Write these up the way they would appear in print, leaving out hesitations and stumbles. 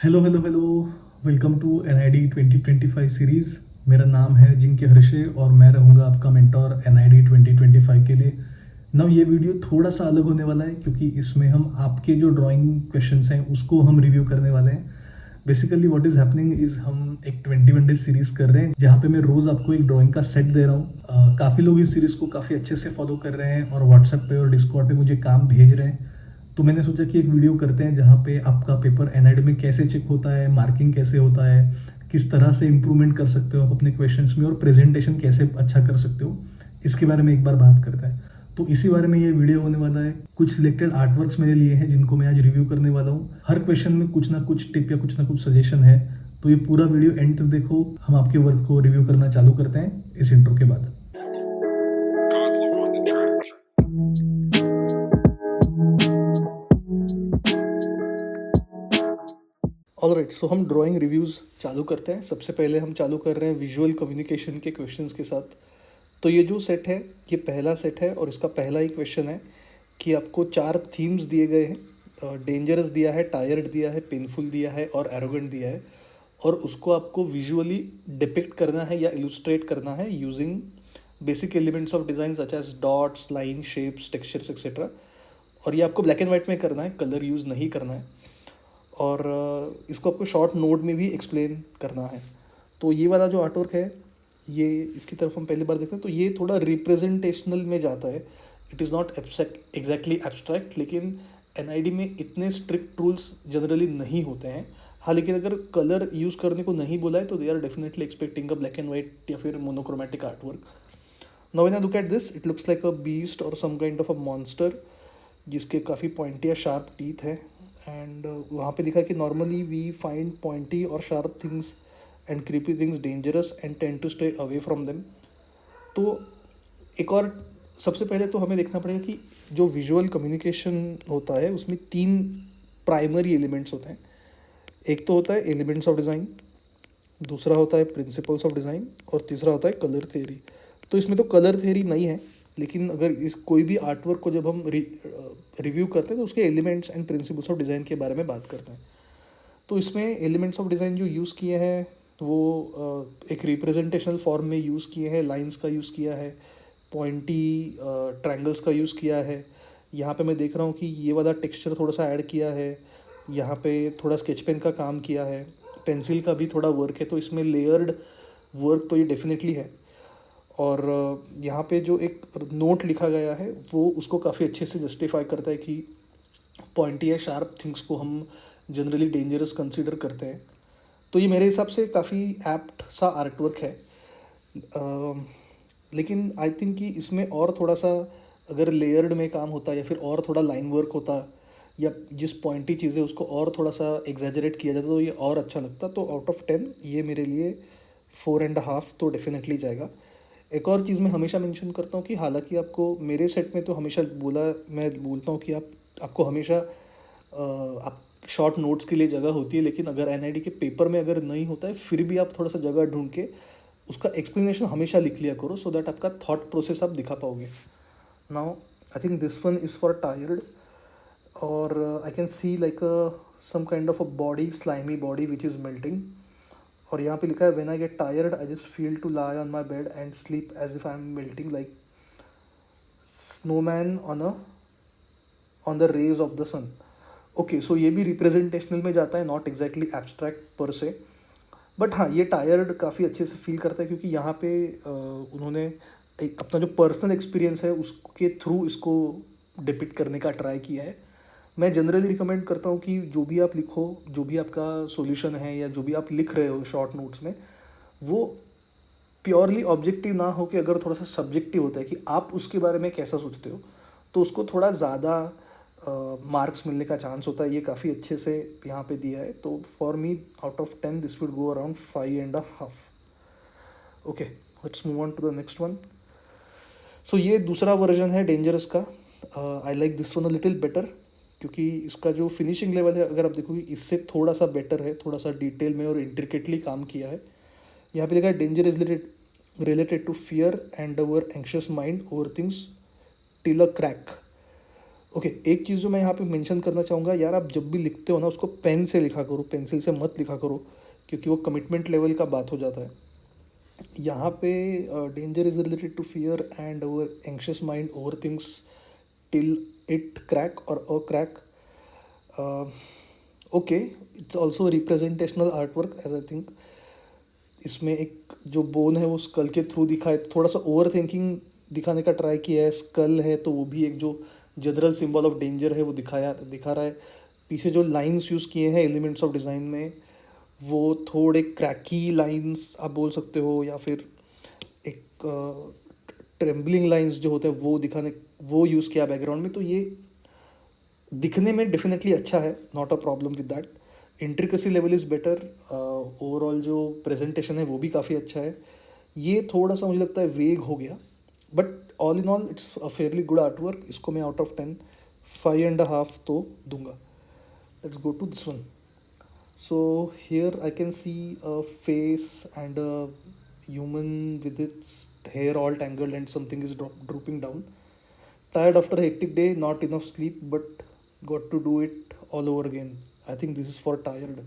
Hello hello hello. Welcome to NID 2025 series. मेरा नाम है जिंके हर्षे और मैं रहूँगा आपका मेंटोर NID 2025 के लिए। नव ये वीडियो थोड़ा सा अलग होने वाला है क्योंकि इसमें हम आपके जो ड्राइंग क्वेश्चंस हैं उसको हम रिव्यू करने वाले हैं। Basically what is happening is हम एक 21 डे सीरीज़ कर रहे हैं जहाँ पे मैं रोज़ आपको एक ड्राइंग का सेट दे रहा हूँ। काफ़ी लोग इस सीरीज़ को काफ़ी अच्छे से फॉलो कर रहे हैं और व्हाट्सएप पे और डिस्कॉर्ड पे मुझे काम भेज रहे हैं। तो मैंने सोचा कि एक वीडियो करते हैं जहाँ पे आपका पेपर एनआईडी में कैसे चेक होता है, मार्किंग कैसे होता है, किस तरह से इम्प्रूवमेंट कर सकते हो आप अपने क्वेश्चंस में और प्रेजेंटेशन कैसे अच्छा कर सकते हो, इसके बारे में एक बार बात करते हैं। तो इसी बारे में ये वीडियो होने वाला है। कुछ सिलेक्टेड आर्टवर्क्स मैंने लिए हैं जिनको मैं आज रिव्यू करने वाला हूँ। हर क्वेश्चन में कुछ ना कुछ टिप या कुछ ना कुछ सजेशन है। तो ये पूरा वीडियो एंड तक देखो। हम आपके वर्क को रिव्यू करना चालू करते हैं इस इंट्रो के बाद। ऑलराइट, सो हम ड्राइंग रिव्यूज़ चालू करते हैं। सबसे पहले हम चालू कर रहे हैं विजुअल कम्युनिकेशन के क्वेश्चंस के साथ। तो ये जो सेट है ये पहला सेट है और इसका पहला ही क्वेश्चन है कि आपको 4 थीम्स दिए गए हैं। डेंजरस दिया है, टायर्ड दिया है, पेनफुल दिया है और एरोगेंट दिया है। और उसको आपको विजुअली डिपिक्ट करना है या इलुस्ट्रेट करना है using basic elements of design such as dots, line, shapes, textures etcetera. और ये आपको ब्लैक एंड वाइट में करना है, कलर यूज़ नहीं करना है। और इसको आपको शॉर्ट नोट में भी एक्सप्लेन करना है। तो ये वाला जो आर्टवर्क है, ये इसकी तरफ हम पहली बार देखते हैं तो ये थोड़ा रिप्रेजेंटेशनल में जाता है। It is not abstract, exactly abstract, लेकिन एनआईडी में इतने स्ट्रिक्ट रूल्स जनरली नहीं होते हैं। हाँ, लेकिन अगर कलर यूज़ करने को नहीं बोला है तो they are definitely expecting a black and white या फिर monochromatic artwork. Now when I look at this, it looks like a beast और some kind of a monster जिसके काफ़ी पॉइंटी या शार्प टीथ है। एंड वहाँ पे लिखा है कि नॉर्मली वी फाइंड पॉइंटी और sharp things and creepy things dangerous and tend to stay away from them. तो एक और सबसे पहले तो हमें देखना पड़ेगा कि जो विजुअल कम्युनिकेशन होता है उसमें 3 प्राइमरी एलिमेंट्स होते हैं। एक तो होता है एलिमेंट्स ऑफ डिज़ाइन, दूसरा होता है प्रिंसिपल्स ऑफ डिज़ाइन और तीसरा होता है कलर थ्योरी। तो इसमें तो कलर थ्योरी नहीं है, लेकिन अगर इस कोई भी आर्टवर्क को जब हम रिव्यू करते हैं तो उसके elements and principles of design के बारे में बात करते हैं। तो इसमें एलिमेंट्स ऑफ डिज़ाइन जो यूज़ किए हैं वो एक रिप्रेजेंटेशनल फॉर्म में यूज़ किए हैं। लाइंस का यूज़ किया है, पॉइंटी ट्रायंगल्स का यूज़ किया है। यहाँ पे मैं देख रहा हूँ कि ये वाला टेक्सचर थोड़ा सा ऐड किया है। यहाँ पे थोड़ा स्केच पेन का काम किया है, पेंसिल का भी थोड़ा वर्क है। तो इसमें लेयर्ड वर्क तो ये डेफिनेटली है। और यहाँ पे जो एक नोट लिखा गया है वो उसको काफ़ी अच्छे से जस्टिफाई करता है कि पॉइंटी या शार्प थिंग्स को हम जनरली डेंजरस कंसीडर करते हैं। तो ये मेरे हिसाब से काफ़ी एप्ट सा आर्टवर्क है। लेकिन आई थिंक कि इसमें और थोड़ा सा अगर लेयर्ड में काम होता या फिर और थोड़ा लाइन वर्क होता या जिस पॉइंटी चीज़ें उसको और थोड़ा सा एग्जैजरेट किया जाता तो ये और अच्छा लगता। तो आउट ऑफ 10 ये मेरे लिए 4.5 तो डेफिनेटली जाएगा। एक और चीज़ मैं हमेशा मेंशन करता हूँ कि हालांकि आपको मेरे सेट में तो हमेशा मैं बोलता हूँ कि आपको हमेशा आप शॉर्ट नोट्स के लिए जगह होती है, लेकिन अगर एनआईडी के पेपर में अगर नहीं होता है फिर भी आप थोड़ा सा जगह ढूंढ के उसका एक्सप्लेनेशन हमेशा लिख लिया करो सो दैट आपका थॉट प्रोसेस आप दिखा पाओगे। Now I think this one is for tired. और I can see like some kind of a body, slimy body which is melting. और यहाँ पे लिखा है when I get tired I just feel to lie on my bed and sleep as if I am melting like snowman on the rage of the sun. Okay, so ये भी representational में जाता है, नॉट एग्जैक्टली एब्स्ट्रैक्ट पर से। But हाँ, ये tired काफ़ी अच्छे से फील करता है क्योंकि यहाँ पे उन्होंने अपना जो पर्सनल एक्सपीरियंस है उसके थ्रू इसको डिपिक्ट करने का ट्राई किया है। मैं जनरली रिकमेंड करता हूँ कि जो भी आप लिखो, जो भी आपका सॉल्यूशन है या जो भी आप लिख रहे हो शॉर्ट नोट्स में, वो प्योरली ऑब्जेक्टिव ना हो कि अगर थोड़ा सा सब्जेक्टिव होता है कि आप उसके बारे में कैसा सोचते हो तो उसको थोड़ा ज़्यादा मार्क्स मिलने का चांस होता है। ये काफ़ी अच्छे से यहाँ पे दिया है। तो for me out of 10 this would go around 5.5। Okay, let's move on to the next one. So ये दूसरा वर्जन है डेंजरस का। I like this one a little better क्योंकि इसका जो फिनिशिंग लेवल है अगर आप देखोगे इससे थोड़ा सा बेटर है, थोड़ा सा डिटेल में और इंट्रिकेटली काम किया है। यहाँ पे लिखा है danger is related to fear and our anxious mind over things till a crack. Okay, एक चीज़ जो मैं यहाँ पे मेंशन करना चाहूँगा यार, आप जब भी लिखते हो ना उसको पेन से लिखा करो, पेंसिल से मत लिखा करो, क्योंकि वो कमिटमेंट लेवल का बात हो जाता है यहाँ पे। Danger is related to fear and our anxious mind over things till it crack और a crack. Okay, it's also representational art work as I think. इसमें एक जो बोन है वो स्कल के थ्रू दिखाए, थोड़ा सा ओवर थिंकिंग दिखाने का ट्राई किया है। स्कल है तो वो भी एक जो जनरल सिंबल ऑफ डेंजर है वो दिखा रहा है। पीछे जो लाइंस यूज़ किए हैं एलिमेंट्स ऑफ डिज़ाइन में, वो थोड़े क्रैकी लाइंस आप बोल सकते हो, या फिर एक ट्रेम्बलिंग लाइंस जो होते हैं वो दिखाने, वो यूज़ किया बैकग्राउंड में। तो ये दिखने में डेफिनेटली अच्छा है, not a problem with that. Intricacy level is better. Overall जो प्रेजेंटेशन है वो भी काफ़ी अच्छा है। ये थोड़ा सा मुझे लगता है वेग हो गया, but all in all it's a fairly good art work. इसको मैं आउट ऑफ 10 5.5 तो दूंगा। Let's go to this one. So here I can see a face and a human with its hair all tangled and something is drooping down. Tired after a hectic day, not enough sleep, but got to do it all over again. I think this is for tired.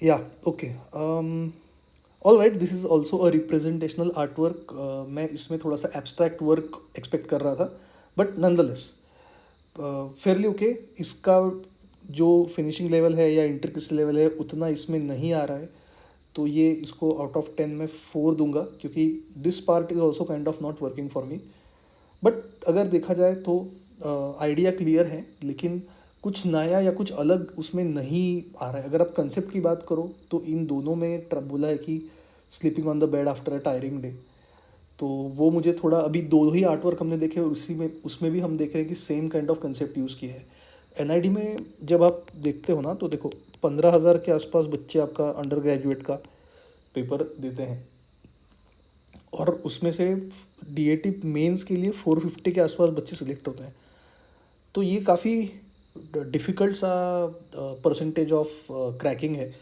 Yeah, okay. All right, this is also a representational artwork. मैं इसमें थोड़ा सा abstract work expect कर रहा था, but nonetheless Fairlie okay. इसका जो finishing level है या इंट्रिकेसी लेवल है उतना इसमें नहीं आ रहा है, तो ये इसको आउट ऑफ 10 में 4 दूंगा, क्योंकि this part is also kind of not working for me. But अगर देखा जाए तो आइडिया क्लियर है, लेकिन कुछ नया या कुछ अलग उसमें नहीं आ रहा है। अगर आप कंसेप्ट की बात करो तो इन दोनों में बोला है कि sleeping on the bed after a tiring day, तो वो मुझे थोड़ा, अभी दो ही आर्ट वर्क हमने देखे और उसी में उसमें भी हम देख रहे हैं कि same kind of concept use किया है। एनआईडी में जब आप देखते हो ना तो देखो 15,000 के आसपास बच्चे आपका अंडर ग्रेजुएट का पेपर देते हैं, और उसमें से डीएटी मेंस के लिए 450 के आसपास बच्चे सिलेक्ट होते हैं। तो ये काफ़ी डिफ़िकल्ट सा परसेंटेज ऑफ क्रैकिंग है।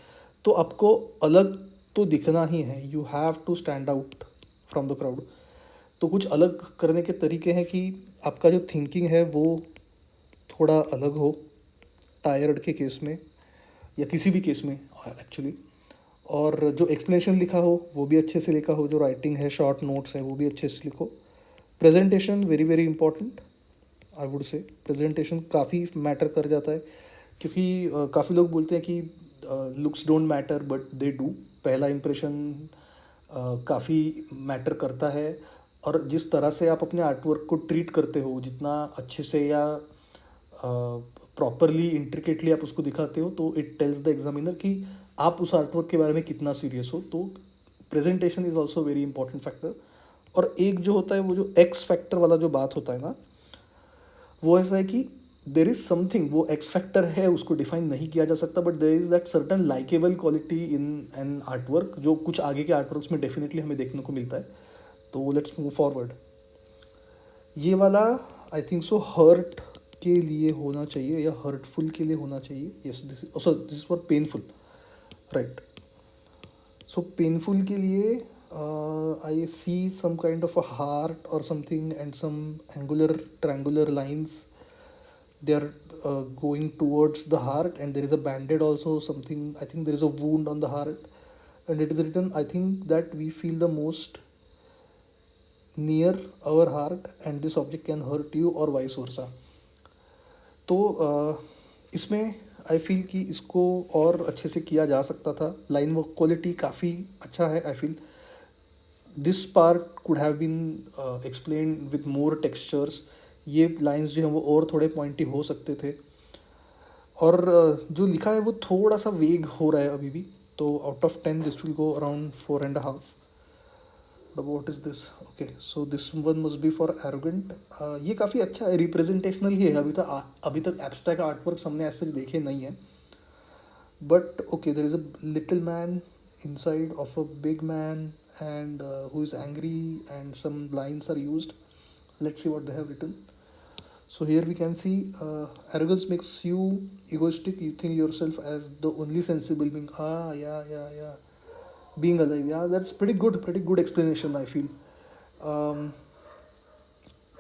तो आपको अलग तो दिखना ही है, you have to stand out from the crowd. तो कुछ अलग करने के तरीके हैं कि आपका जो थिंकिंग है वो थोड़ा अलग हो, टायर्ड के केस में या किसी भी केस में एक्चुअली। और जो एक्सप्लेनेशन लिखा हो वो भी अच्छे से लिखा हो, जो राइटिंग है, शॉर्ट नोट्स है, वो भी अच्छे से लिखो। Presentation very very important, I would से प्रेजेंटेशन काफ़ी मैटर कर जाता है, क्योंकि काफ़ी लोग बोलते हैं कि looks don't matter but they do. पहला इम्प्रेशन काफ़ी मैटर करता है, और जिस तरह से आप अपने आर्टवर्क को ट्रीट करते हो, जितना अच्छे से या प्रॉपरली इंट्रिकेटली आप उसको दिखाते हो, तो इट टेल्स द एग्जामिनर कि आप उस आर्टवर्क के बारे में कितना सीरियस हो। तो presentation is also very important factor. और एक जो होता है वो जो एक्स फैक्टर वाला जो बात होता है ना, वो ऐसा है कि देर इज़ समथिंग, वो एक्स फैक्टर है, उसको डिफाइन नहीं किया जा सकता, but there is that certain likeable quality in an artwork, जो कुछ आगे के आर्टवर्क्स में डेफिनेटली हमें देखने को मिलता है। तो लेट्स मूव फॉरवर्ड। ये वाला आई थिंक सो हर्ट के लिए होना चाहिए या हर्टफुल के लिए होना चाहिए। Yes, this is for painful, right. So painful के लिए I see some kind of a heart और something and some angular triangular lines, they are going towards the heart, and there is a banded also, something, I think there is a wound on the heart, and it is written, I think that we feel the most near our heart and this object can hurt you or vice versa। तो इसमें I feel कि इसको और अच्छे से किया जा सकता था। लाइन वर्क क्वालिटी काफ़ी अच्छा है, I feel this part could have been explain with more textures. ये लाइंस जो हैं वो और थोड़े पॉइंटी हो सकते थे, और जो लिखा है वो थोड़ा सा वेग हो रहा है अभी भी। तो out of 10 this will go around 4.5। But what is this? Okay, so this one must be for arrogant. ये काफ़ी अच्छा है, रिप्रेजेंटेशनल ही है। अभी तक एब्स्ट्रैक्ट आर्टवर्क हमने ऐसे देखे नहीं है, but okay, there is a little man inside of a big man, and who is angry, and some lines are used. Let's see what they have written. So here we can see arrogance makes you egoistic, you think yourself as the only sensible being. Yeah, being alive, yeah, that's pretty good explanation, I feel. um,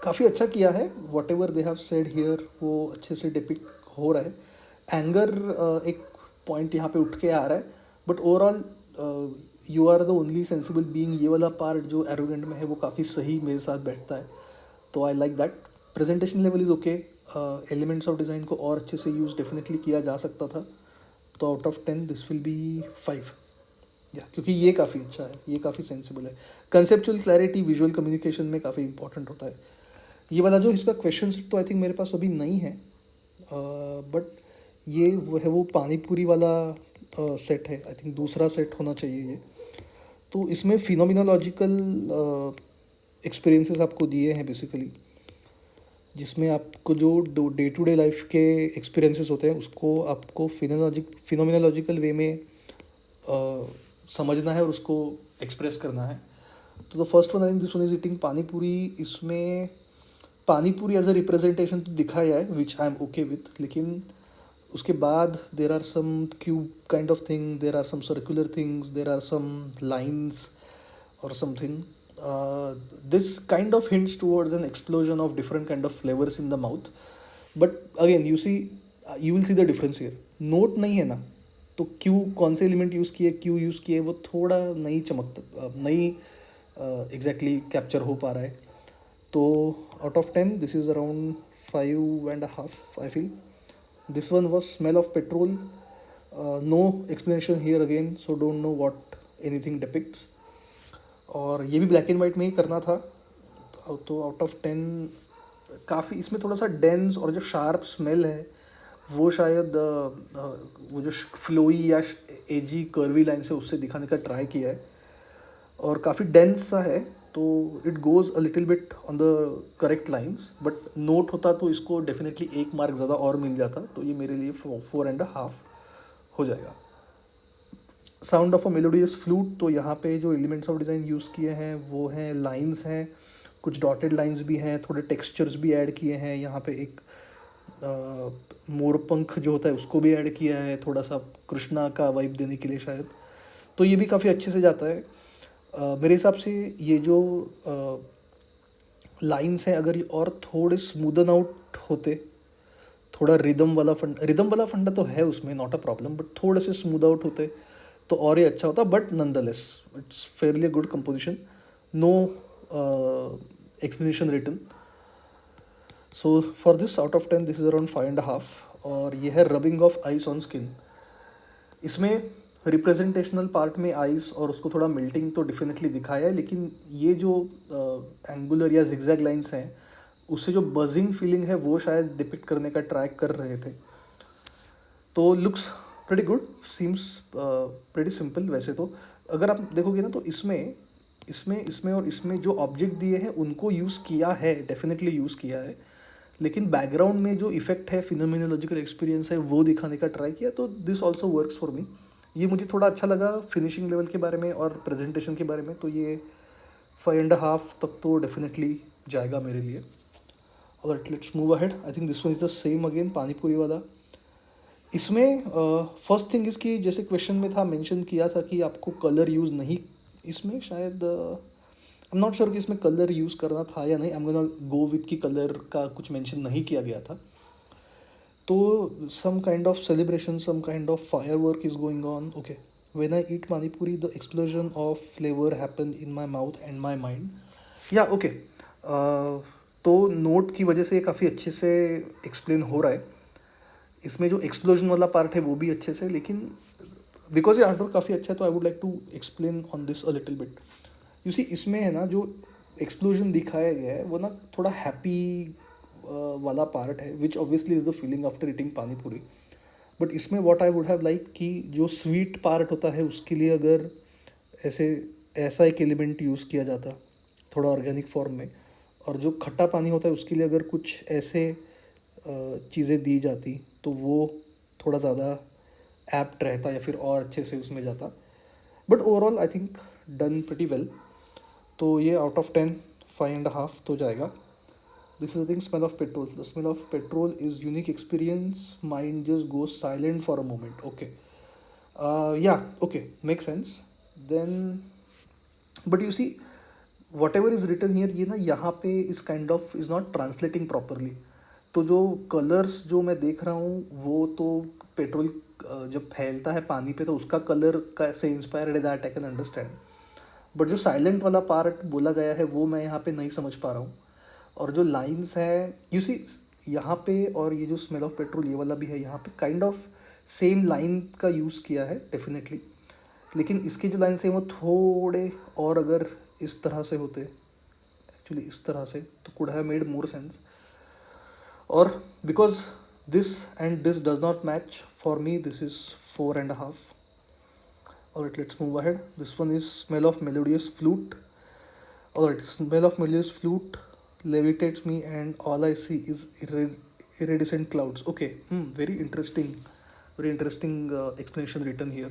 काफ़ी अच्छा किया है, what ever they have said here वो अच्छे से depict हो रहा है। एंगर एक पॉइंट यहाँ पे उठ के आ रहा है, but overall you are the only sensible being, ये वाला पार्ट जो एरोगेंट में है वो काफ़ी सही मेरे साथ बैठता है, तो I like that. Presentation level is okay, elements of design को और अच्छे से यूज़ डेफिनेटली किया जा सकता था, तो out of 10 this will be 5 या, क्योंकि ये काफ़ी अच्छा है, ये काफ़ी सेंसिबल है। कंसेप्चुअल क्लैरिटी विजुअल कम्युनिकेशन में काफ़ी इंपॉर्टेंट होता है। ये वाला जो इसका क्वेश्चन तो आई थिंक मेरे पास अभी नहीं है, बट ये वो है, वो पानी पूरी वाला सेट है, आई थिंक दूसरा सेट होना चाहिए ये। तो इसमें फिनोमिनोलॉजिकल एक्सपीरियंसेस आपको दिए हैं बेसिकली, जिसमें आपको जो डे टू डे लाइफ के एक्सपीरियंसेस होते हैं उसको आपको फिनोमिनोलॉजिकल वे में समझना है और उसको एक्सप्रेस करना है। तो the first one I think this one is eating pani पूरी। इसमें पानी पूरी एज अ रिप्रेजेंटेशन तो दिखाया है which I am okay with, लेकिन उसके बाद there are some cube kind of thing, there are some circular things, there are some lines or something. This kind of hints towards an explosion of different kind of flavors in the mouth. But again, you see, you will see the difference here. Note नहीं है ना, तो क्यों कौन से element use किए, क्यों use किए, वो थोड़ा नहीं चमकता, नहीं एग्जैक्टली कैप्चर हो पा रहा है। तो out of 10 this is around 5.5 I feel. This one was smell of petrol, no explanation here again, so don't know what anything depicts, और ये भी ब्लैक एंड वाइट में ही करना था। तो आउट ऑफ 10 काफ़ी इसमें थोड़ा सा डेंस और जो शार्प स्मेल है वो शायद वो जो फ्लोई या एजी कर्वी लाइन से उससे दिखाने का ट्राई किया है, और काफ़ी डेंस सा है, तो it goes a little bit on the correct lines. But note होता तो इसको डेफिनेटली 1 मार्क ज़्यादा और मिल जाता, तो ये मेरे लिए 4.5 हो जाएगा। Sound of a melodious flute, तो यहाँ पे जो एलिमेंट्स ऑफ डिज़ाइन यूज़ किए हैं वो हैं लाइंस हैं, कुछ डॉटेड लाइंस भी हैं, थोड़े टेक्सचर्स भी ऐड किए हैं। यहाँ पे एक मोरपंख जो होता है उसको भी ऐड किया है, थोड़ा सा कृष्णा का वाइब देने के लिए शायद, तो ये भी काफ़ी अच्छे से जाता है। मेरे हिसाब से ये जो लाइंस हैं अगर ये और थोड़े स्मूदन आउट होते, थोड़ा रिदम वाला फंडा तो है उसमें, नॉट अ प्रॉब्लम, बट थोड़े से स्मूद आउट होते तो और ही अच्छा होता। But nonetheless it's fairly good composition, no explanation written. So for this out of 10 this is around 5.5। और ये है rubbing of ice on skin. इसमें रिप्रेजेंटेशनल पार्ट में आइस और उसको थोड़ा मेल्टिंग तो डेफिनेटली दिखाया है, लेकिन ये जो एंगुलर या जिगजैग लाइंस हैं उससे जो बजिंग फीलिंग है वो शायद डिपिक्ट करने का ट्राई कर रहे थे। तो looks pretty good, seems pretty simple. वैसे तो अगर आप देखोगे ना तो इसमें इसमें इसमें और इसमें जो ऑब्जेक्ट दिए हैं उनको यूज़ किया है, डेफिनेटली यूज़ किया है, लेकिन बैकग्राउंड में जो इफेक्ट है, फिनोमिनोलॉजिकल एक्सपीरियंस है, वो दिखाने का ट्राई किया, तो this also works for me. ये मुझे थोड़ा अच्छा लगा फिनिशिंग लेवल के बारे में और प्रेजेंटेशन के बारे में, तो ये 5.5 तक तो डेफिनेटली जाएगा मेरे लिए। और let's move ahead. I think this one is the same again, panipuri वाला। इसमें फर्स्ट थिंग इसकी जैसे क्वेश्चन में था, मेंशन किया था कि आपको कलर यूज़ नहीं, इसमें शायद आई एम नॉट श्योर कि इसमें कलर यूज़ करना था या नहीं। I am gonna go with की कलर का कुछ मेंशन नहीं किया गया था। तो some kind of celebration, some kind of fire work is going on. Okay, when I eat panipuri the explosion of flavour happen in my mouth and my mind. Yeah okay, तो note की वजह से ये काफ़ी अच्छे से एक्सप्लेन हो रहा है। इसमें जो एक्सप्लोजन वाला पार्ट है वो भी अच्छे से, लेकिन बिकॉज ये आर्टवर्क काफ़ी अच्छा है तो I would like to explain on this a little bit. You see, इसमें है ना जो एक्सप्लोजन दिखाया गया है वो ना थोड़ा हैप्पी वाला पार्ट है, which obviously is the feeling after eating pani पूरी। बट इसमें what I would have like कि जो स्वीट पार्ट होता है उसके लिए अगर ऐसे ऐसा एक एलिमेंट यूज़ किया जाता थोड़ा ऑर्गेनिक फॉर्म में, और जो खट्टा पानी होता है उसके लिए अगर कुछ ऐसे चीज़ें दी जाती तो वो थोड़ा ज़्यादा एप्ट रहता या फिर और अच्छे से उसमें जाता। But overall I think done pretty well. तो ये आउट ऑफ 10 5.5 तो जाएगा। This is thing smell of petrol. The smell of petrol is unique experience, mind just goes silent for a moment. Okay, yeah okay, make sense then. But you see, whatever is written here, ये ना यहाँ पे इस kind of is not translating properly. तो जो colours जो मैं देख रहा हूँ वो तो पेट्रोल जब फैलता है पानी पे तो उसका कलर का से इंस्पायर्ड है, that I can understand. But जो साइलेंट वाला पार्ट बोला गया है वो मैं यहाँ पे नहीं समझ पा रहा हूँ। और जो लाइंस हैं यू सी यहाँ पे, और ये जो स्मेल ऑफ पेट्रोल ये वाला भी है, यहाँ पे काइंड ऑफ सेम लाइन का यूज़ किया है डेफिनेटली। लेकिन इसके जो लाइन्स हैं वो थोड़े और अगर इस तरह से होते, एक्चुअली इस तरह से, तो could have made more sense. और because this and this does not match for me, this is 4.5. Alright, let's move ahead. This one is smell of melodious flute. Alright, smell of melodious flute levitates me and all I see is iridescent clouds. Okay, very interesting, very interesting explanation written here.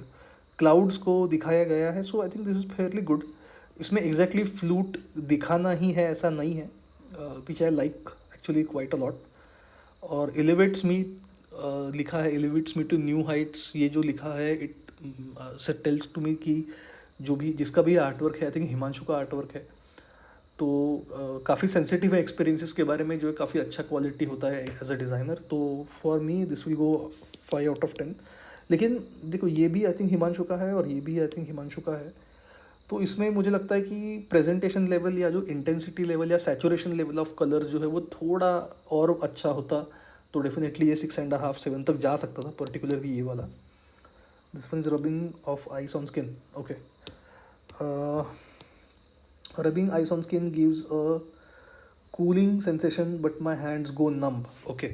Clouds को दिखाया गया है, so I think this is fairly good. इसमें exactly flute दिखाना ही है ऐसा नहीं है, which I like actually quite a lot. और elevates me लिखा है elevates me to new heights, ये जो लिखा है it टेल्स टू मी कि जो भी जिसका भी आर्टवर्क है, आई थिंक हिमांशु का आर्टवर्क है, तो काफ़ी सेंसिटिव है एक्सपीरियंसेस के बारे में, जो है काफ़ी अच्छा क्वालिटी होता है एज अ डिज़ाइनर। तो फॉर मी दिस विल गो 5/10। लेकिन देखो ये भी आई थिंक हिमांशु का है और ये भी आई थिंक हिमांशु का है, तो इसमें मुझे लगता है कि प्रेजेंटेशन लेवल या जो इंटेंसिटी लेवल या सैचुरेशन लेवल ऑफ कलर्स जो है वो थोड़ा और अच्छा होता तो डेफिनेटली ये 6.5 7 तक जा सकता था, पर्टिकुलरली ये वाला। This one is rubbing of ice on skin. Okay. Uh, Rubbing ice on skin gives a cooling sensation, but my hands go numb. Okay.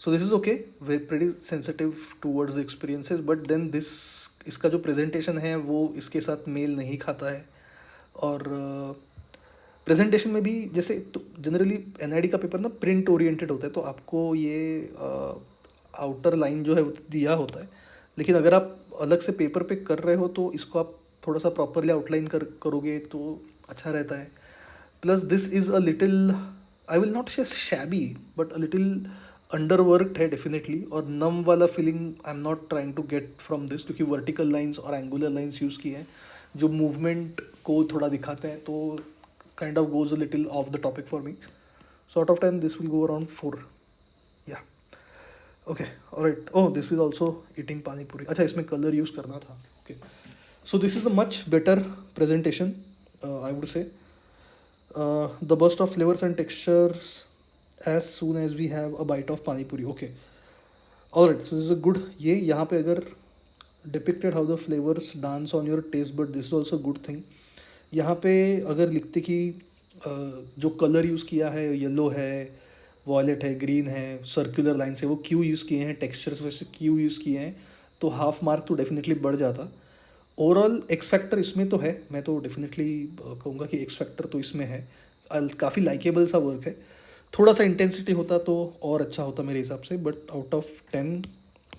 So this is okay. We're pretty sensitive towards the experiences, but then this इसका जो presentation है वो इसके साथ mail नहीं खाता है। और प्रेजेंटेशन में भी जैसे तो जनरली एनआईडी का पेपर ना प्रिंट ओरिएंटेड होता है, तो आपको ये आउटर लाइन जो है वो दिया होता है। लेकिन अगर आप अलग से पेपर पे कर रहे हो तो इसको आप थोड़ा सा प्रॉपरली आउटलाइन करोगे तो अच्छा रहता है। Plus this is a little, I will not say shabby, but a little underworked है डेफिनेटली। और नम वाला feeling I am not trying to get from this, क्योंकि वर्टिकल लाइंस और एंगुलर लाइंस यूज़ किए हैं जो मूवमेंट को थोड़ा दिखाते हैं, तो kind of goes a little off the topic for me. So out of 10 this will go around 4. Yeah okay, alright. Oh, this was also eating pani puri. अच्छा, इसमें कलर यूज़ करना था। Okay, so this is a much better presentation I would say. The burst of flavours and textures as soon as we have a bite of pani puri. Okay, alright, so this is a good. ये यहाँ पे अगर depicted how the flavours dance on your taste but this is also good thing. यहाँ पे अगर लिखते कि जो कलर यूज़ किया है येलो है, वॉयलेट है, ग्रीन है, सर्कुलर लाइन से वो क्यू यूज़ किए हैं, टेक्सचर्स वैसे क्यू यूज़ किए हैं, तो हाफ मार्क तो डेफिनेटली बढ़ जाता। ओवरऑल एक्स फैक्टर इसमें तो है, मैं तो डेफिनेटली कहूँगा कि एक्स फैक्टर तो इसमें है, काफ़ी लाइकेबल सा वर्क है। थोड़ा सा इंटेंसिटी होता तो और अच्छा होता मेरे हिसाब से, but out of 10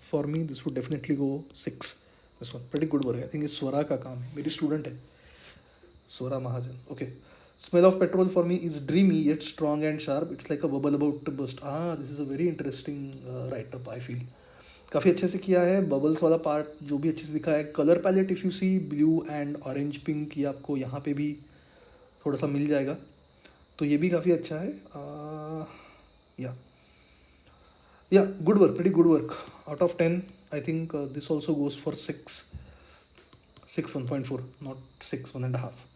for me this would definitely go 6. This one pretty good work, I think ये स्वरा का काम है, मेरी स्टूडेंट है Swara Mahajan. Okay, smell of petrol for me is dreamy yet strong and sharp. It's like a bubble about to burst. This is a very interesting write up I feel. काफ़ी अच्छे से किया है, बबल्स वाला पार्ट जो भी अच्छे से दिखा है। Colour palette if you see blue and orange pink, ये आपको यहाँ पे भी थोड़ा सा मिल जाएगा, तो ये भी काफ़ी अच्छा है। Yeah good work, pretty good work. Out of 10 I think this also goes for 6. 1.4, not 6 1.5.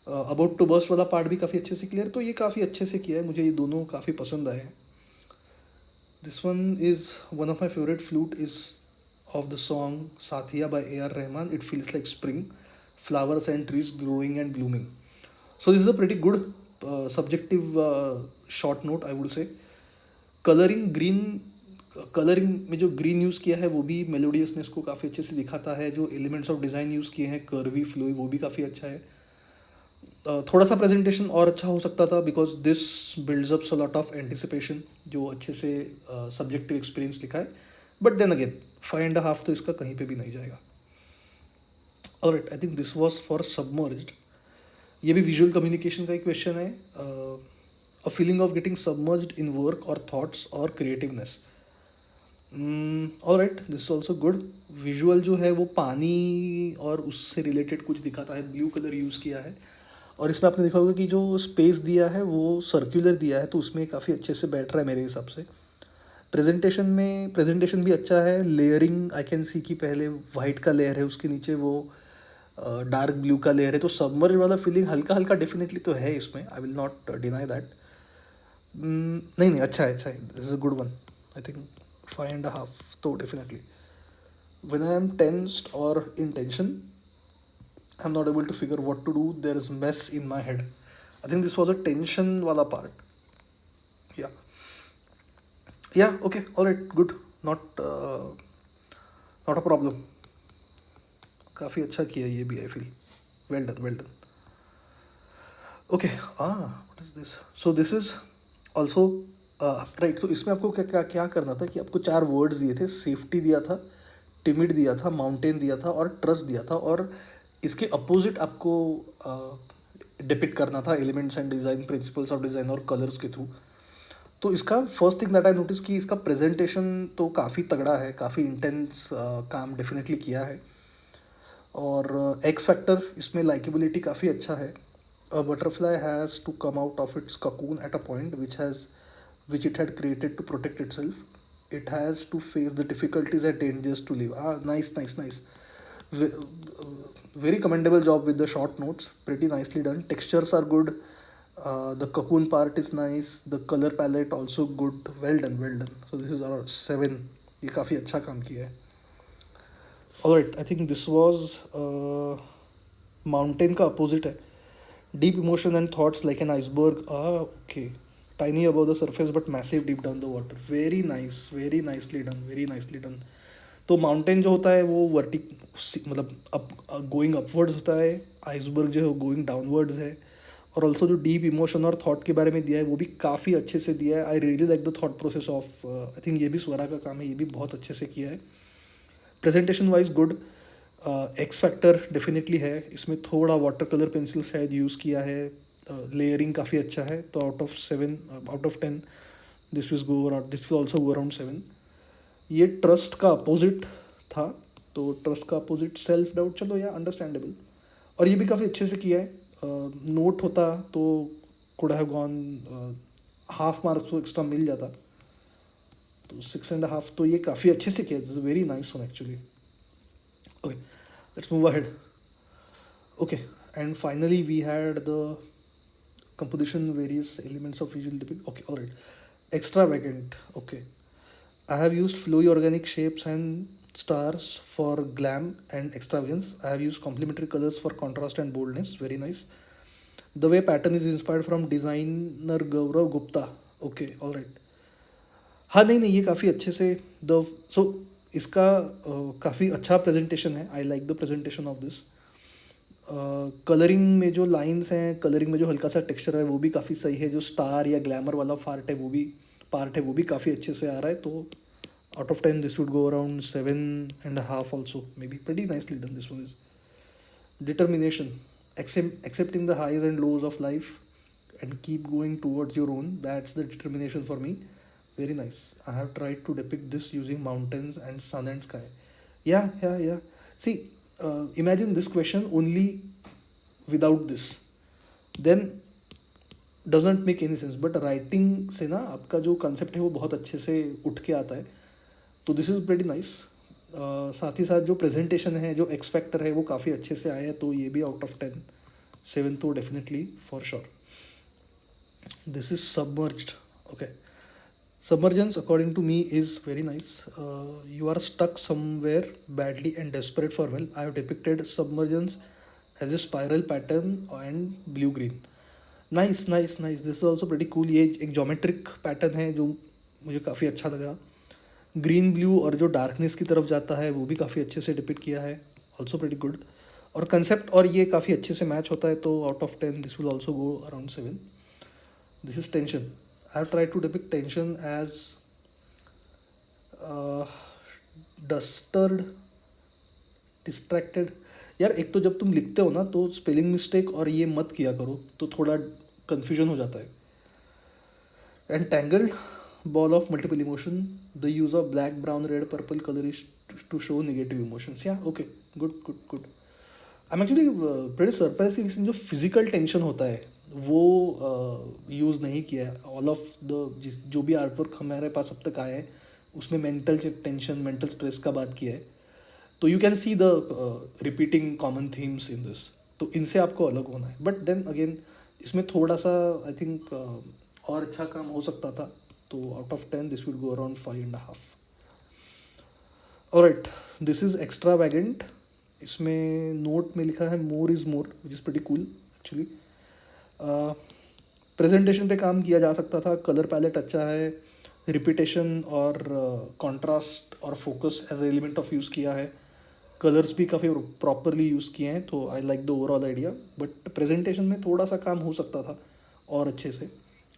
About to burst वाला पार्ट भी काफ़ी अच्छे से क्लियर, तो ये काफ़ी अच्छे से किया है, मुझे ये दोनों काफ़ी पसंद आए हैं। This one is one of my favourite flute is of the song Saathiya by AR Rahman. It feels like spring, flowers and trees growing and blooming. So this is a pretty good subjective short note I would say. Colouring में जो green use किया है वो भी मेलोडियसनेस को काफ़ी अच्छे से दिखाता है। जो एलिमेंट्स ऑफ डिज़ाइन यूज़ किए हैं, कर्वी फ्लोई, वो भी काफ़ी अच्छा है। थोड़ा सा प्रेजेंटेशन और अच्छा हो सकता था, because this builds up a lot of anticipation, जो अच्छे से सब्जेक्टिव एक्सपीरियंस लिखा है। बट देन अगेन 5.5 तो इसका कहीं पे भी नहीं जाएगा। Alright, I think this was for submerged. ये भी विजुअल कम्युनिकेशन का एक क्वेश्चन है। A feeling of getting submerged in work और थॉट्स और creativeness. Alright, this is also good. Visual जो है वो पानी और उससे रिलेटेड कुछ दिखाता है, ब्लू कलर यूज़ किया है। और इसमें आपने देखा होगा कि जो स्पेस दिया है वो सर्कुलर दिया है, तो उसमें काफ़ी अच्छे से बैठ रहा है मेरे हिसाब से। प्रेजेंटेशन भी अच्छा है। लेयरिंग आई कैन सी कि पहले वाइट का लेयर है, उसके नीचे वो डार्क ब्लू का लेयर है, तो सबमर्ज वाला फीलिंग हल्का हल्का डेफिनेटली तो है इसमें, आई विल नॉट डिनाई दैट। नहीं नहीं, अच्छा है, अच्छा है, this is a good one. I think 5.5 तो definitely. when I am tensed or in tension, I'm not able to figure what to do. There is mess in my head. I think this was a tension wala part. Yeah. Yeah. Okay. All right. Good. Not a problem. काफ़ी अच्छा किया ये भी, I feel. Well done, well done. Okay. What is this? So this is also right. तो इसमें आपको क्या क्या क्या करना था कि आपको 4 वर्ड्स दिए थे। सेफ्टी दिया था, टिमिड दिया था, माउंटेन दिया था और ट्रस्ट दिया था, और इसके अपोजिट आपको डिपिक्ट करना था elements and design, principles of design और कलर्स के थ्रू। तो इसका first thing that I notice कि इसका प्रेजेंटेशन तो काफ़ी तगड़ा है, काफ़ी इंटेंस काम डेफिनेटली किया है। और एक्स फैक्टर इसमें लाइकेबिलिटी काफ़ी अच्छा है। A butterfly has to come out of its cocoon at a point which it had created to protect itself. It has to face the difficulties and dangers to live. Nice, nice, nice. Very commendable job with the short notes. Pretty nicely done. Textures are good. The cocoon part is nice. The color palette also good. Well done, well done. So this is our 7. ये काफ़ी अच्छा काम किया है। Alright, I think this was mountain का opposite है। Deep emotion and thoughts like an iceberg. Okay. Tiny above the surface but massive deep down the water. Very nice, very nicely done, very nicely done. तो mountain जो होता है वो मतलब up going upwards होता है, iceberg जो है वो गोइंग डाउनवर्ड्स है। और ऑल्सो जो डीप इमोशन और थॉट के बारे में दिया है वो भी काफ़ी अच्छे से दिया है। I really like the thought process of, I think ये भी स्वरा का काम है, ये भी बहुत अच्छे से किया है। Presentation wise good. X factor definitely है इसमें। थोड़ा वाटर कलर पेंसिल शायद यूज़ किया है। लेयरिंग काफ़ी अच्छा है, तो out of 10 this will also go around 7। ये ट्रस्ट का अपोजिट था, तो ट्रस्ट का अपोजिट सेल्फ डाउट, चलो या अंडरस्टैंडेबल। और ये भी काफ़ी अच्छे से किया है। नोट होता तो could have gone half marks तो एक्स्ट्रा मिल जाता, तो 6.5। तो ये काफ़ी अच्छे से किया, this very nice one actually. Okay, let's move ahead. Okay, and finally we had the composition various elements of visual depict. Okay, all right. Extravagant. Okay, I have used flowy organic shapes and stars for glam and extravagance. I have used complementary colors for contrast and boldness. Very nice. The way pattern is inspired from designer Gaurav Gupta. Okay, all right. हाँ, नहीं नहीं, ये काफ़ी अच्छे से the so इसका काफ़ी अच्छा प्रेजेंटेशन है। आई like the presentation of this. Colouring में जो लाइंस हैं, कलरिंग में जो हल्का सा टेक्सचर है वो भी काफ़ी सही है। जो स्टार या ग्लैमर वाला पार्ट है वो भी काफ़ी अच्छे से आ रहा है। तो out of 10 this would go around 7.5 also, may be pretty nicely done this one is. Determination, accepting the highs and lows of life and keep going towards your own, that's the determination for me. Very nice. I have tried to depict this using mountains and sun and sky. Yeah, yeah, yeah. See, imagine this question only without this, then doesn't make any sense. But writing से ना आपका जो concept है वो बहुत अच्छे से उठ के आता है, तो दिस इज़ वेरी नाइस। साथ ही साथ जो प्रेजेंटेशन है, जो एक्स फैक्टर है वो काफ़ी अच्छे से आया है, तो ये भी आउट ऑफ 10 7 तो definitely for sure. This is submerged. Okay, submergence according to me is very nice. You are stuck somewhere badly and desperate for help. I have depicted submergence as a spiral pattern and blue green. Nice nice nice, this is also pretty cool. ये एक geometric pattern है जो मुझे काफ़ी अच्छा लगा। Green blue और जो डार्कनेस की तरफ जाता है वो भी काफ़ी अच्छे से डिपिक्ट किया है, ऑल्सो प्रेटी गुड। और कंसेप्ट और ये काफ़ी अच्छे से मैच होता है, तो out of 10 this will also go around 7। This is tension. I have tried to depict tension as dustered, distracted. यार एक तो जब तुम लिखते हो ना तो स्पेलिंग मिस्टेक और ये मत किया करो, तो थोड़ा कन्फ्यूजन हो जाता है। And tangled, ball of multiple emotion, the use of black brown red purple colour is to show negative emotions. Yeah okay, good good good. I am actually pretty surprise कि इसमें जो फिजिकल टेंशन होता है वो use नहीं किया है. All of the जिस जो भी आर्ट वर्क हमारे पास अब तक आए हैं उसमें मेंटल टेंशन मेंटल स्ट्रेस का बात किया है. तो you can see the repeating common themes in this. तो इनसे आपको अलग होना है. बट देन अगेन इसमें थोड़ा सा आई थिंक और अच्छा काम हो सकता था. तो out of 10 this will go around 5.5. Alright, this is extravagant. इसमें नोट में लिखा है more is more which is pretty cool actually. Presentation पे काम किया जा सकता था. कलर पैलेट अच्छा है. रिपीटेशन और कंट्रास्ट और focus as element of use किया है. कलर्स भी काफ़ी प्रॉपरली यूज़ किए हैं. तो I like the overall idea. But presentation में थोड़ा सा काम हो सकता था और अच्छे से.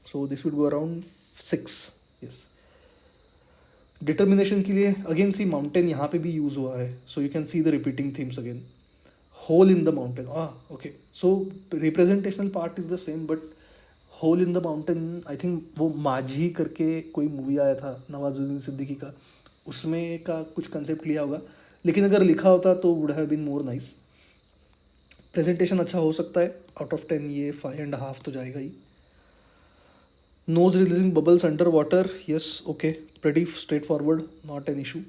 So this will go around 6. Yes. Determination के लिए अगेन सी माउंटेन यहाँ पे भी यूज़ हुआ है. So you can see the repeating themes again. Hole in the mountain. Okay. So representational part is the same but hole in the mountain I think वो माझी करके कोई मूवी आया था नवाजुद्दीन सिद्दीकी का, उसमें का कुछ कंसेप्ट लिया होगा. लेकिन अगर लिखा होता तो would have been more nice. Presentation अच्छा हो सकता है. आउट ऑफ 10 ये 5.5 तो जाएगा ही. Nose releasing bubbles under water. Yes, okay, pretty straight forward, not an issue.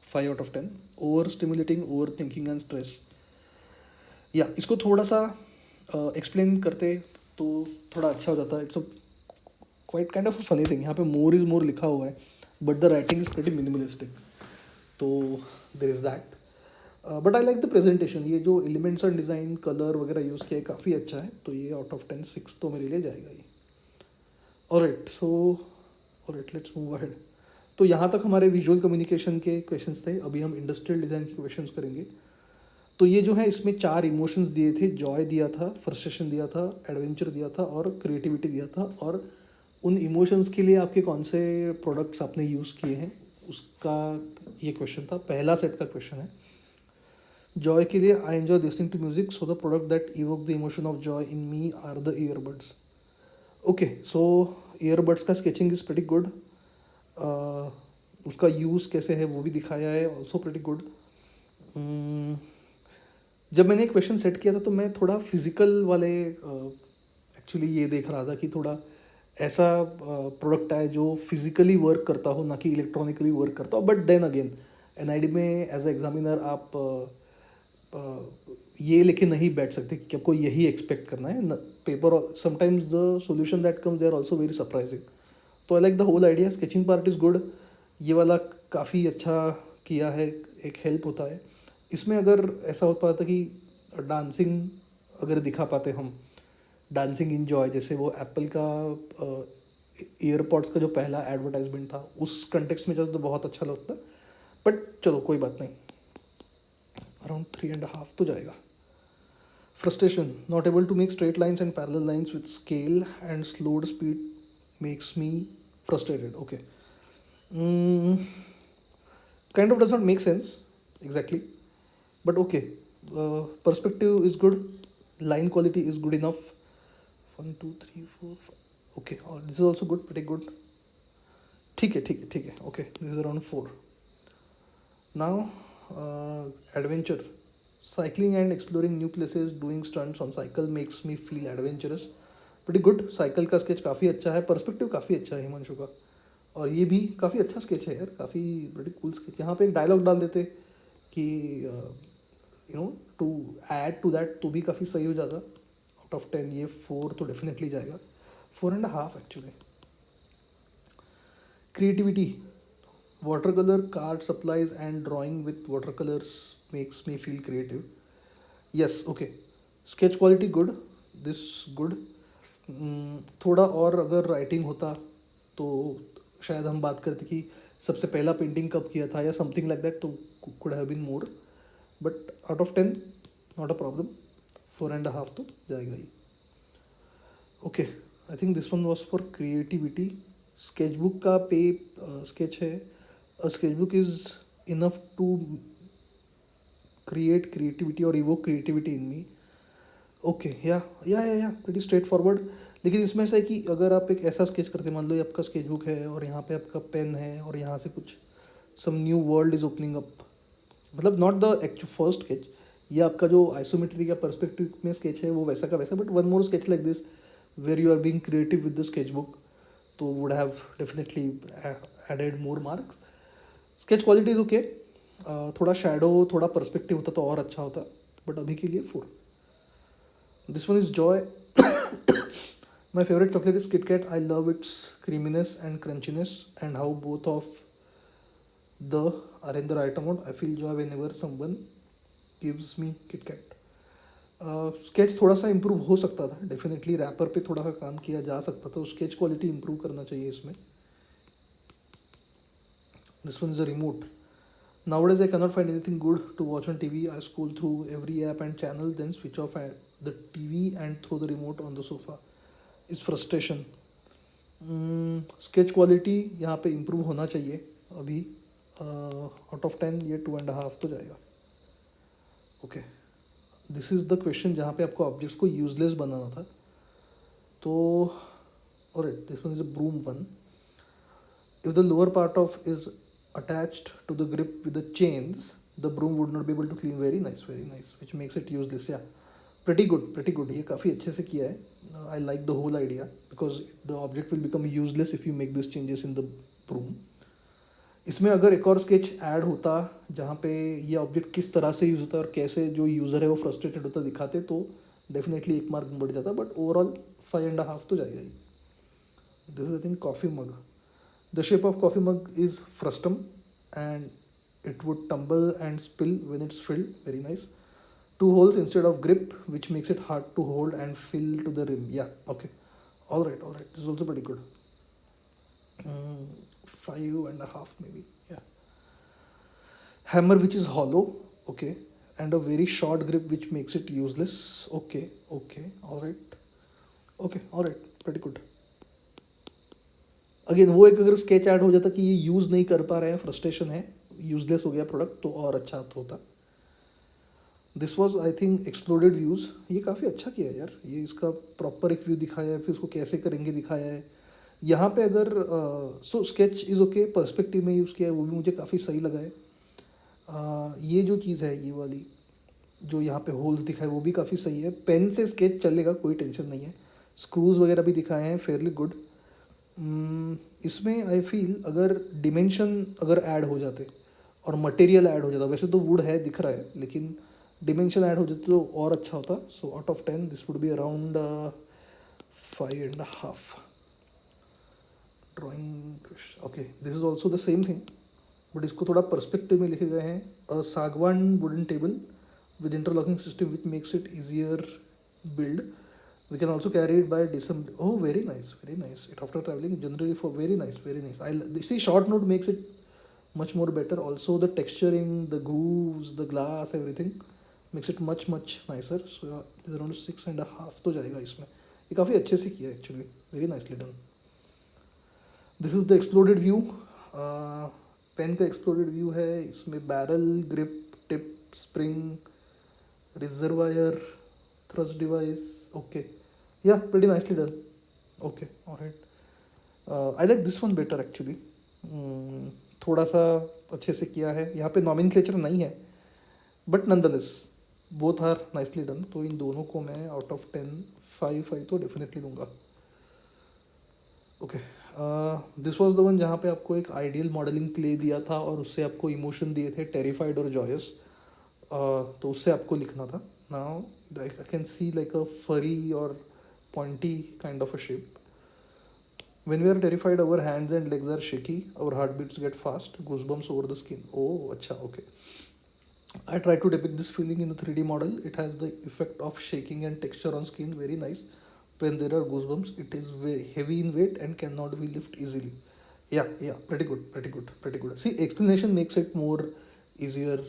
5 out of 10. Over stimulating, over thinking and stress. या इसको थोड़ा सा एक्सप्लेन करते तो थोड़ा अच्छा हो जाता. It's a quite kind of a funny thing. यहाँ पे मोर इज़ मोर लिखा हुआ है but the writing is pretty minimalistic. तो there is that. But I like the presentation. ये जो एलिमेंट्स एंड डिज़ाइन कलर वगैरह यूज़ किया है काफ़ी अच्छा है. तो ये आउट ऑफ 10 6 तो मेरे लिए जाएगा ये. Alright, so alright, let's move ahead. तो यहाँ तक हमारे विजुअल कम्युनिकेशन के क्वेश्चंस थे. अभी हम इंडस्ट्रियल डिज़ाइन के क्वेश्चंस करेंगे. तो ये जो है इसमें 4 इमोशंस दिए थे. जॉय दिया था, फ्रस्ट्रेशन दिया था, एडवेंचर दिया था और क्रिएटिविटी दिया था. और उन इमोशंस के लिए आपके कौन से प्रोडक्ट्स आपने यूज़ किए हैं उसका ये क्वेश्चन था. पहला सेट का क्वेश्चन है जॉय के लिए. I enjoy listening to music so the product that evoke the emotion of joy in me are the earbuds. Okay, so earbuds का स्केचिंग इज़ प्रेटी गुड. उसका यूज़ कैसे है वो भी दिखाया है. Also pretty good. जब मैंने क्वेश्चन सेट किया था तो मैं थोड़ा फिजिकल वाले एक्चुअली ये देख रहा था कि थोड़ा ऐसा प्रोडक्ट है जो फिजिकली वर्क करता हो ना कि इलेक्ट्रॉनिकली वर्क करता हो. बट देन अगेन एनआईडी में एज ए एग्जामिनर आप ये लेके नहीं बैठ सकते कि आपको यही एक्सपेक्ट करना है. Paper sometimes the solution that comes they are also very surprising. तो I like the whole idea. Sketching part is good. ये वाला काफ़ी अच्छा किया है. एक हेल्प होता है इसमें. अगर ऐसा हो पाता कि डांसिंग अगर दिखा पाते हम, डांसिंग इन जॉय, जैसे वो एप्पल का ईयरपॉड्स का जो पहला एडवर्टाइजमेंट था उस कंटेक्स्ट में जो तो बहुत अच्छा लगता. बट चलो कोई बात नहीं. अराउंड 3.5 तो जाएगा. Frustration, not able to make straight lines and parallel lines with scale and slowed speed makes me frustrated. Okay, kind of does not make sense exactly, but okay. Perspective is good. Line quality is good enough. 1 2 3 4 5. Okay, this is also good, pretty good. ठीक है, ठीक है, ठीक है. Okay, this is around 4. Now adventure, cycling and exploring new places, doing stunts on cycle makes me feel adventurous. pretty good. Cycle का sketch काफ़ी अच्छा है. पर्सपेक्टिव काफ़ी अच्छा है हिमांशु का. और ये भी काफ़ी अच्छा स्केच है यार. काफ़ी बड़ी कूल स्केच. यहाँ पे एक डायलॉग डाल देते कि you know to add to that तो भी काफ़ी सही हो जाता. आउट ऑफ 10 ये 4 तो डेफिनेटली जाएगा. 4.5 actually. Creativity, water colour, card supplies and drawing with water colours makes me feel creative. Yes, okay. Sketch quality good. This good. थोड़ा और अगर राइटिंग होता तो शायद हम बात करते कि सबसे पहला पेंटिंग कब किया था या समथिंग लाइक दैट. तो could have been more. But out of 10 not a problem. 4.5 तो जाएगा ही. Okay, I think this one was for creativity. Sketchbook का पे स्केच है. A sketchbook is enough to create creativity और evoke creativity in me. Okay, yeah pretty straight forward. लेकिन इसमें से कि अगर आप एक ऐसा स्केच करते, मान लो ये आपका स्केचबुक है और यहाँ पे आपका पेन है और यहाँ से कुछ some new world is opening up, मतलब not the actual first sketch, ये आपका जो आइसोमेट्रिक या पर्सपेक्टिव में स्केच है वो वैसा का वैसा, but one more sketch like this where you are being creative with the sketch book, तो would have definitely added more marks. Sketch quality is okay, थोड़ा शेडो थोड़ा पर्सपेक्टिव होता तो और अच्छा होता, बट अभी के लिए 4. This one is Joy. My favorite chocolate is Kit Kat. I love its creaminess and crunchiness and how both of the are in the right amount. I feel joy whenever someone gives me Kit Kat. Sketch थोड़ा सा improve हो सकता था definitely, wrapper पे थोड़ा सा काम किया जा सकता था, स्केच क्वालिटी इम्प्रूव करना चाहिए इसमें. This one is a remote. Nowadays, I cannot find anything good to watch on TV. I scroll through every app and channel, then switch off the TV and throw the remote on the sofa. It's frustration. Sketch quality यहाँ पे improve होना चाहिए अभी. Out of 10 ये 2.5 तो जाएगा. Okay, this is the question जहाँ पे आपको ऑब्जेक्ट्स को यूजलेस बनाना था. तो alright, this one is a broom one. If the lower part of is attached to the grip with the chains, the broom would not be able to clean. Very nice, which makes it useless. Yeah, pretty good. ये काफ़ी अच्छे से किया है. I like the whole idea because the object will become useless if you make these changes in the broom. इसमें अगर एक और स्केच ऐड होता जहाँ पे ये ऑब्जेक्ट किस तरह से यूज़ होता है और कैसे जो यूज़र है वो फ्रस्ट्रेटेड होता दिखाते तो डेफिनेटली 1 मार्क बढ़ जाता, बट ओवरऑल 5.5 तो जाएगा ही. This is I think coffee mug. The shape of coffee mug is frustum and it would tumble and spill when it's filled. Very nice. 2 holes instead of grip, which makes it hard to hold and fill to the rim. Yeah, okay. All right. This is also pretty good. 5.5 maybe. Yeah. Hammer which is hollow. Okay. And a very short grip which makes it useless. Okay. All right. Pretty good. Again वो एक अगर sketch add हो जाता कि ये use नहीं कर पा रहे हैं, फ्रस्ट्रेशन है, यूजलेस हो गया प्रोडक्ट, तो और अच्छा होता. This was I think exploded views. ये काफ़ी अच्छा किया है यार, ये इसका प्रॉपर एक व्यू दिखाया है, फिर उसको कैसे करेंगे दिखाया है. यहाँ पे अगर सो स्केच इज़ ओके, पर्सपेक्टिव में यूज़ किया है वो भी मुझे काफ़ी सही लगा है. ये जो चीज़ है, ये वाली जो यहाँ पे होल्स दिखाए वो भी काफ़ी सही है. पेन से स्केच चलेगा, कोई टेंशन नहीं है. स्क्रूज वगैरह भी दिखाए हैं, फेयरली गुड. इसमें आई फील अगर डिमेंशन अगर ऐड हो जाते और मटेरियल ऐड हो जाता, वैसे तो वुड है दिख रहा है, लेकिन डिमेंशन ऐड हो जाते तो और अच्छा होता. सो out of 10 this would be around 5.5. Drawing. Okay, this is also the same thing, but इसको थोड़ा पर्सपेक्टिव में लिखे गए हैं. अ सागवान wooden table with interlocking system which makes it easier build. We can also carry it by December. Oh, very nice. It after traveling generally for very nice. I see short note makes it much more better. Also the texturing, the grooves, the glass, everything makes it much nicer. So yeah, this is around 6.5 तो जाएगा इसमें. ये काफ़ी अच्छे से किया actually. Very nicely done. This is the exploded view. Pen का exploded view है. इसमें barrel, grip, tip, spring, reservoir, thrust device. Okay. Yeah, pretty nicely done. Okay, alright. I like this one better actually. थोड़ा सा अच्छे से किया है. यहाँ पे नॉमेनक्लेचर नहीं है, but nonetheless both are nicely done. तो इन दोनों को मैं आउट ऑफ 10 5 तो डेफिनेटली दूंगा. Okay, this was the one जहाँ पे आपको एक आइडियल मॉडलिंग क्ले दिया था और उससे आपको इमोशन दिए थे, टेरिफाइड और जॉयस. तो उससे आपको लिखना था. Now I can see like अ फरी और pointy kind of a shape. When we are terrified, our hands and legs are shaky, our heartbeats get fast, goosebumps over the skin. Oh, acha, okay. I tried to depict this feeling in a 3D model. It has the effect of shaking and texture on skin. Very nice. When there are goosebumps, it is very heavy in weight and cannot be lifted easily. Yeah, pretty good. See, explanation makes it more easier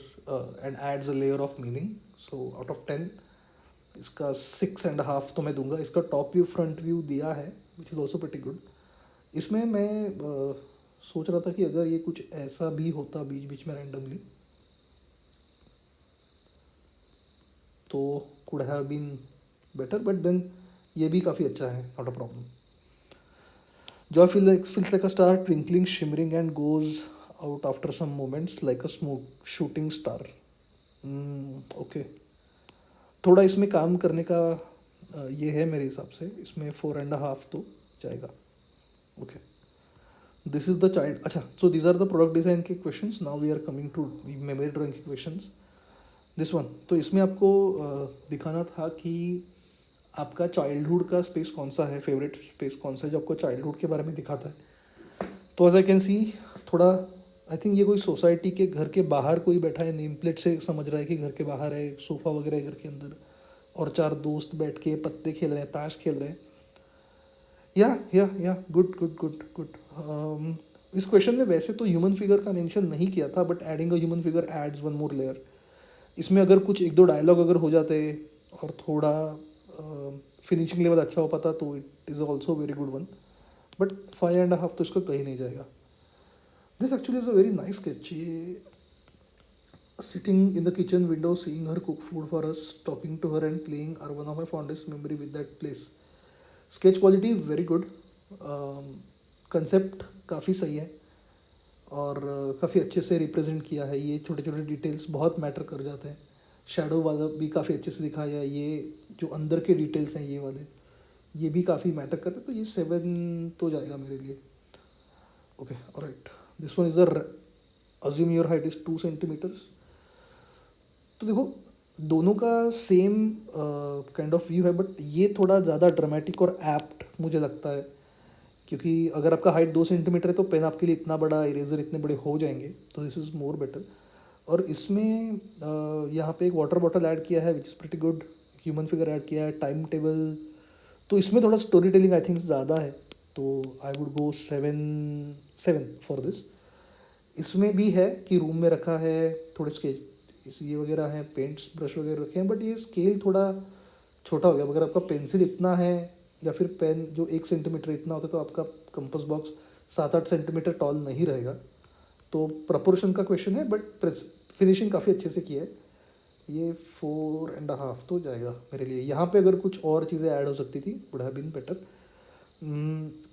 and adds a layer of meaning. So out of 10, इसका 6.5 तो मैं दूंगा. इसका top view front view दिया है which is also pretty good. इसमें मैं सोच रहा था कि अगर ये कुछ ऐसा भी होता बीच बीच में रैंडमली तो could have been better, but then ये भी काफ़ी अच्छा है, not a problem. Joy feels like a star, twinkling, shimmering, and goes out after some moments like a smoke shooting star. Okay. थोड़ा इसमें काम करने का ये है मेरे हिसाब से, इसमें 4.5 तो जाएगा। Okay, this is the child. अच्छा, so these are the product design के questions. Now we are coming to memory drawing के क्वेश्चंस। दिस वन, तो इसमें आपको दिखाना था कि आपका चाइल्डहुड का स्पेस कौन सा है, फेवरेट स्पेस कौन सा है जो आपको चाइल्डहुड के बारे में दिखाता है। तो एज आई कैन सी, थोड़ा आई थिंक ये कोई सोसाइटी के घर के बाहर कोई बैठा है, नेम प्लेट से समझ रहा है कि घर के बाहर है, सोफ़ा वगैरह है घर के अंदर, और 4 दोस्त बैठ के पत्ते खेल रहे हैं, ताश खेल रहे हैं। या गुड गुड गुड गुड। इस क्वेश्चन में वैसे तो ह्यूमन फिगर का मेंशन नहीं किया था, but adding a human figure adds one more layer. इसमें अगर कुछ 1-2 डायलॉग अगर हो जाते और थोड़ा फिनिशिंग लेवल अच्छा हो पाता तो it is also very good one, but 5.5 तो इसको कहीं नहीं जाएगा। This actually is a very nice sketch. ये sitting in the kitchen window, seeing her cook food for us, talking to her and playing are one of my fondest memory with that place. Sketch quality very good, concept काफ़ी सही है, और काफ़ी अच्छे से represent किया है। ये छोटे छोटे डिटेल्स बहुत मैटर कर जाते हैं। शैडो वाला भी काफ़ी अच्छे से दिखाया है। ये जो अंदर के डिटेल्स हैं ये वाले, ये भी काफ़ी मैटर करते हैं। तो ये 7 तो जाएगा मेरे लिए। Okay, alright, this one is the assume your height is 2 centimetres. तो देखो, दोनों का सेम काइंड ऑफ व्यू है, बट ये थोड़ा ज़्यादा ड्रामेटिक और एप्ट मुझे लगता है, क्योंकि अगर आपका हाइट 2 सेंटीमीटर है तो पेन आपके लिए इतना बड़ा, इरेजर इतने बड़े हो जाएंगे, तो दिस इज़ मोर बेटर। और इसमें यहाँ पे एक वाटर बॉटल ऐड किया है which is pretty good, human figure add किया है, टाइम टेबल। तो इसमें थोड़ा स्टोरी टेलिंग आई थिंक ज़्यादा है, तो I would go 7 for this. इसमें भी है कि रूम में रखा है, थोड़े स्केच इस ये वगैरह हैं, पेंट्स ब्रश वगैरह रखे हैं, बट ये स्केल थोड़ा छोटा हो गया। अगर आपका पेंसिल इतना है या फिर पेन जो 1 सेंटीमीटर इतना होता है, तो आपका कंपास बॉक्स 7-8 सेंटीमीटर टॉल नहीं रहेगा। तो प्रपोर्शन का क्वेश्चन है, बट फिनिशिंग काफ़ी अच्छे से की है। ये 4.5 तो जाएगा मेरे लिए। यहाँ पे अगर कुछ और चीज़ें ऐड हो सकती थी, would have been better.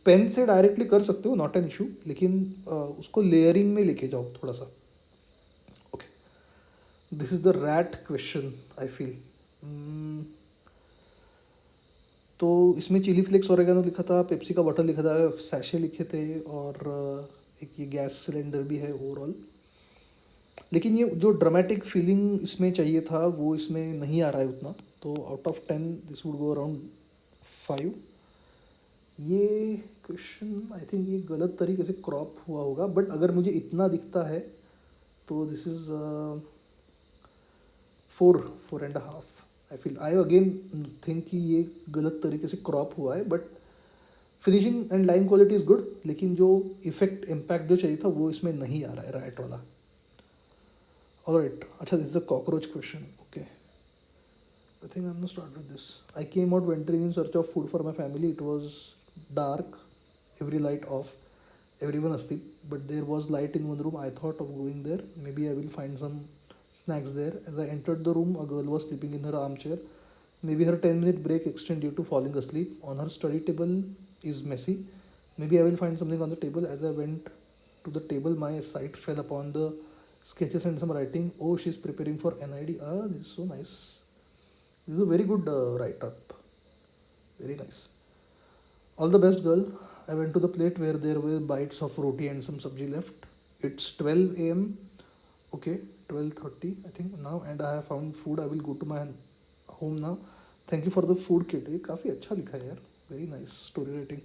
Pen से डायरेक्टली कर सकते हो, नॉट एन इशू, लेकिन उसको लेयरिंग में लेके जाओ थोड़ा सा। Okay, this is the rat question I feel. तो इसमें चिली फ्लेक्स ओरेगानो लिखा था, पेप्सी का बॉटल लिखा था, सैशे लिखे थे, और एक ये गैस सिलेंडर भी है ओवरऑल। लेकिन ये जो ड्रामेटिक फीलिंग इसमें चाहिए था वो इसमें नहीं आ रहा है उतना। तो out of 10 this would go around 5। ये क्वेश्चन आई थिंक ये गलत तरीके से क्रॉप हुआ होगा, बट अगर मुझे इतना दिखता है तो this is 4.5। I feel, I again think कि ये गलत तरीके से क्रॉप हुआ है, but finishing and line quality is good, लेकिन जो इफेक्ट इम्पैक्ट जो चाहिए था वो इसमें नहीं आ रहा है, राइट वाला। ऑलराइट, अच्छा, this is a cockroach question. Okay, I think I am gonna start with this. I came out venturing in search of food for my family. It was dark, every light off, everyone asleep, but there was light in one room. I thought of going there. Maybe I will find some snacks there. As I entered the room, a girl was sleeping in her armchair. Maybe her 10-minute break extended due to falling asleep. On her study table is messy. Maybe I will find something on the table. As I went to the table, my sight fell upon the sketches and some writing. Oh, she's preparing for NID. Ah, this is so nice. This is a very good write-up. Very nice. All the best, girl. I went to the plate where there were bites of roti and some sabji left. It's 12 a.m. Okay, 12:30 I think now, and I have found food. I will go to my home now. Thank you for the food kit. ये काफ़ी अच्छा लिखा है यार. Very nice story writing.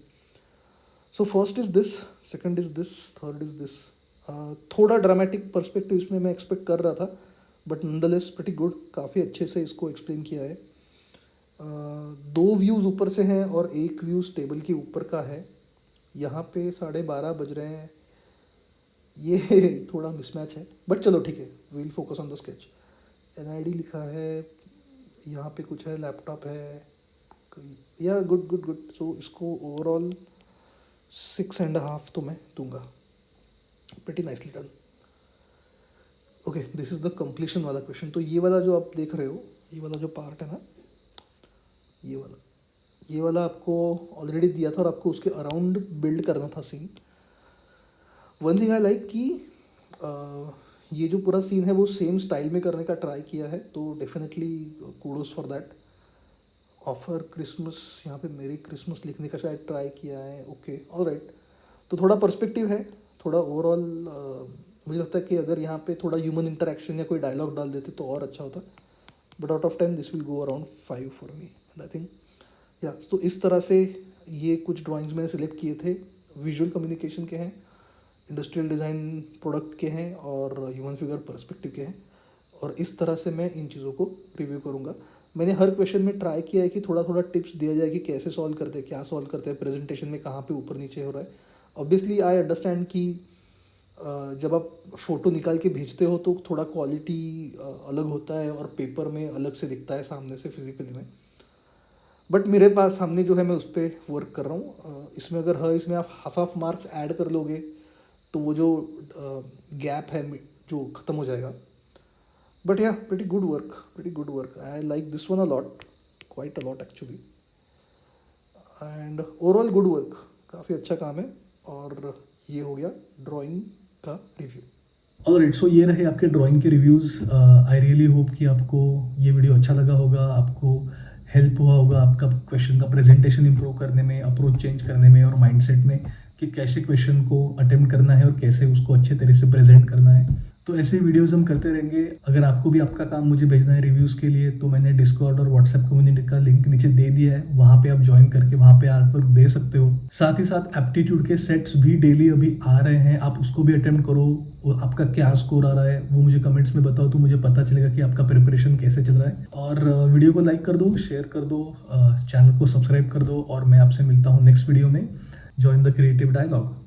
So first is this, second is this, third is this. थोड़ा dramatic perspective इसमें मैं expect कर रहा था, बट नंदलेस प्रीटी गुड। काफ़ी अच्छे से इसको एक्सप्लेन किया है। 2 व्यूज़ ऊपर से हैं और एक व्यूज़ टेबल के ऊपर का है। यहाँ पे 12:30 बज रहे हैं, ये थोड़ा मिसमैच है, बट चलो ठीक है, we'll focus on the sketch. NID लिखा है, यहाँ पे कुछ है, लैपटॉप है, या गुड गुड गुड। सो इसको ओवरऑल 6.5 तो मैं दूंगा। Pretty nicely done. Okay, this is the completion वाला क्वेश्चन। तो ये वाला जो आप देख रहे हो, ये वाला जो पार्ट है ना, ये वाला आपको ऑलरेडी दिया था और आपको उसके अराउंड बिल्ड करना था scene. One thing I like कि ये जो पूरा सीन है वो सेम स्टाइल में करने का ट्राई किया है, तो definitely kudos for that. Offer Christmas, यहाँ पे मेरी क्रिसमस लिखने का शायद ट्राई किया है। Okay, alright. तो थोड़ा पर्सपेक्टिव है, थोड़ा ओवरऑल मुझे लगता है कि अगर यहाँ पे थोड़ा ह्यूमन इंटरेक्शन या कोई डायलॉग डाल देते तो और अच्छा होता। But out of 10 this will go around 5 for me and I think या। तो इस तरह से ये कुछ ड्राइंग्स मैंने सिलेक्ट किए थे, विजुअल कम्युनिकेशन के हैं, इंडस्ट्रियल डिज़ाइन प्रोडक्ट के हैं और ह्यूमन फिगर पर्सपेक्टिव के हैं। और इस तरह से मैं इन चीज़ों को रिव्यू करूँगा। मैंने हर क्वेश्चन में ट्राई किया है कि थोड़ा थोड़ा टिप्स दिया जाए कि कैसे सॉल्व करते हैं, क्या सॉल्व करते हैं, प्रेजेंटेशन में कहाँ पे ऊपर नीचे हो रहा है। ऑब्वियसली आई अंडरस्टैंड कि जब आप फ़ोटो निकाल के भेजते हो तो थोड़ा क्वालिटी अलग होता है और पेपर में अलग से दिखता है सामने से फिजिकली में। बट मेरे पास सामने जो है मैं उस पर वर्क कर रहा हूँ। इसमें अगर इसमें आप हाफ मार्क्स ऐड कर लोगे तो वो जो गैप है जो ख़त्म हो जाएगा। बट या pretty good work. I like this one a lot, quite a lot actually. And overall good work, काफ़ी अच्छा काम है। और ये हो गया ड्राइंग का रिव्यू। ऑलराइट, सो ये रहे आपके ड्राइंग के रिव्यूज़। आई रियली होप कि आपको ये वीडियो अच्छा लगा होगा, आपको हेल्प हुआ होगा आपका क्वेश्चन का प्रेजेंटेशन इंप्रूव करने में, अप्रोच चेंज करने में और माइंडसेट में कि कैसे क्वेश्चन को अटेम्प्ट करना है और कैसे उसको अच्छे तरह से प्रेजेंट करना है। तो ऐसे वीडियोस हम करते रहेंगे। अगर आपको भी आपका काम मुझे भेजना है रिव्यूज़ के लिए तो मैंने डिस्कॉर्ड और व्हाट्सएप कम्युनिटी का लिंक नीचे दे दिया है, वहाँ पे आप ज्वाइन करके वहाँ पे आर्टवर्क दे सकते हो। साथ ही साथ एप्टीट्यूड के सेट्स भी डेली अभी आ रहे हैं, आप उसको भी अटेम्प्ट करो। और आपका क्या स्कोर आ रहा है वो मुझे कमेंट्स में बताओ, तो मुझे पता चलेगा कि आपका प्रिपरेशन कैसे चल रहा है। और वीडियो को लाइक कर दो, शेयर कर दो, चैनल को सब्सक्राइब कर दो और मैं आपसे मिलता हूँ नेक्स्ट वीडियो में। Join the creative dialogue.